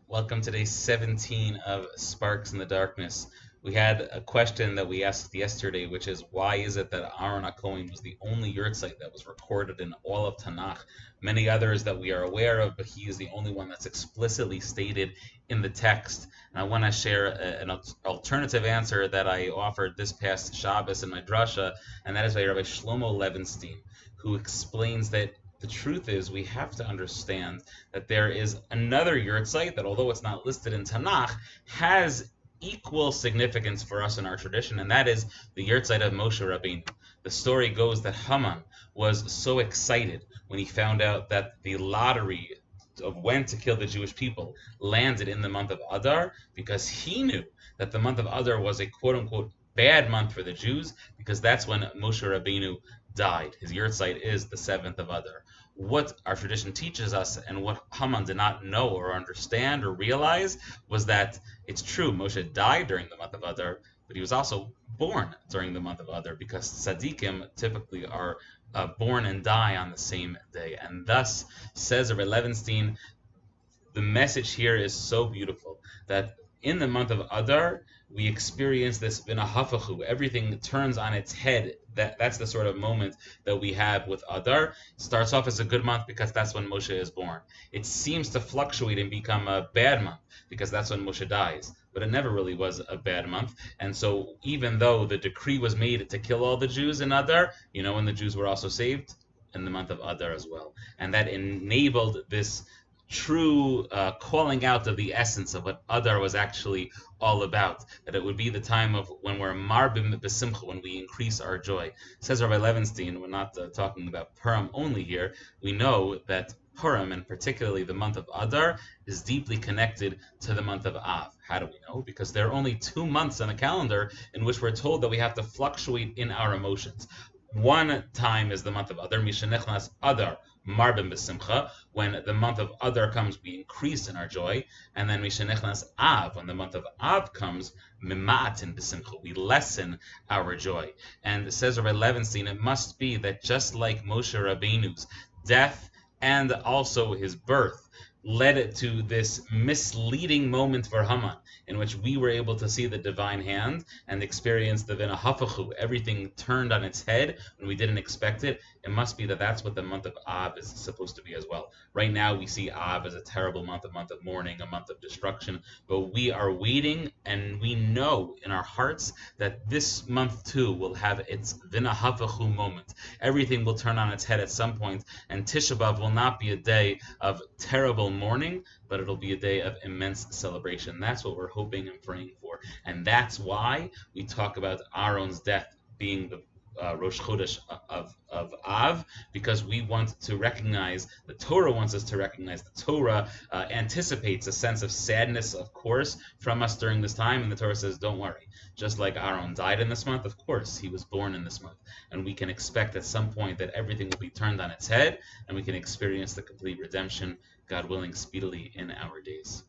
Welcome to day 17 of Sparks in the Darkness. We had a question that we asked yesterday, which is why is it that Aaron HaKohen was the only yurtzeit that was recorded in all of Tanakh? Many others that we are aware of, but he is the only one that's explicitly stated in the text. And I want to share an alternative answer that I offered this past Shabbos in my drasha, and that is by Rabbi Shlomo Levenstein, who explains that the truth is we have to understand that there is another yurtzeit that, although it's not listed in Tanakh, has equal significance for us in our tradition, and that is the yurtzeit of Moshe Rabbeinu. The story goes that Haman was so excited when he found out that the lottery of when to kill the Jewish people landed in the month of Adar, because he knew that the month of Adar was a quote-unquote bad month for the Jews, because that's when Moshe Rabbeinu died. His yurtzeit is the 7th of Adar. What our tradition teaches us and what Haman did not know or understand or realize was that it's true, Moshe died during the month of Adar, but he was also born during the month of Adar, because tzaddikim typically are born and die on the same day. And thus, says Rabbi Levenstein, the message here is so beautiful that in the month of Adar, we experience this v'nahafachu. Everything turns on its head. That's the sort of moment that we have with Adar. Starts off as a good month because that's when Moshe is born. It seems to fluctuate and become a bad month because that's when Moshe dies. But it never really was a bad month. And so even though the decree was made to kill all the Jews in Adar, when the Jews were also saved? In the month of Adar as well. And that enabled this true calling out of the essence of what Adar was actually all about. That it would be the time of when we're marbim b'simcha, when we increase our joy. Says Rabbi Levenstein, we're not talking about Purim only here. We know that Purim, and particularly the month of Adar, is deeply connected to the month of Av. How do we know? Because there are only 2 months on a calendar in which we're told that we have to fluctuate in our emotions. One time is the month of Adar, Mishanechnas Adar, Marbim B'Simcha. When the month of Adar comes, we increase in our joy. And then Mishanechnas Av, when the month of Av comes, Mima'atin B'Simcha, we lessen our joy. And says Rabbi Levenstein, it must be that just like Moshe Rabbeinu's death and also his birth led to this misleading moment for Haman, in which we were able to see the divine hand and experience the v'nahafachu. Everything turned on its head when we didn't expect it. It must be that that's what the month of Av is supposed to be as well. Right now we see Av as a terrible month, a month of mourning, a month of destruction, but we are waiting and we know in our hearts that this month too will have its v'nahafachu moment. Everything will turn on its head at some point, and Tisha B'Av will not be a day of terrible mourning, but it'll be a day of immense celebration. That's what we're hoping and praying for. And that's why we talk about Aaron's death being the Rosh Chodesh of Av, because we want to recognize, the Torah wants us to recognize, the Torah anticipates a sense of sadness, of course, from us during this time, and the Torah says, don't worry. Just like Aaron died in this month, of course, he was born in this month. And we can expect at some point that everything will be turned on its head, and we can experience the complete redemption, God willing, speedily in our days.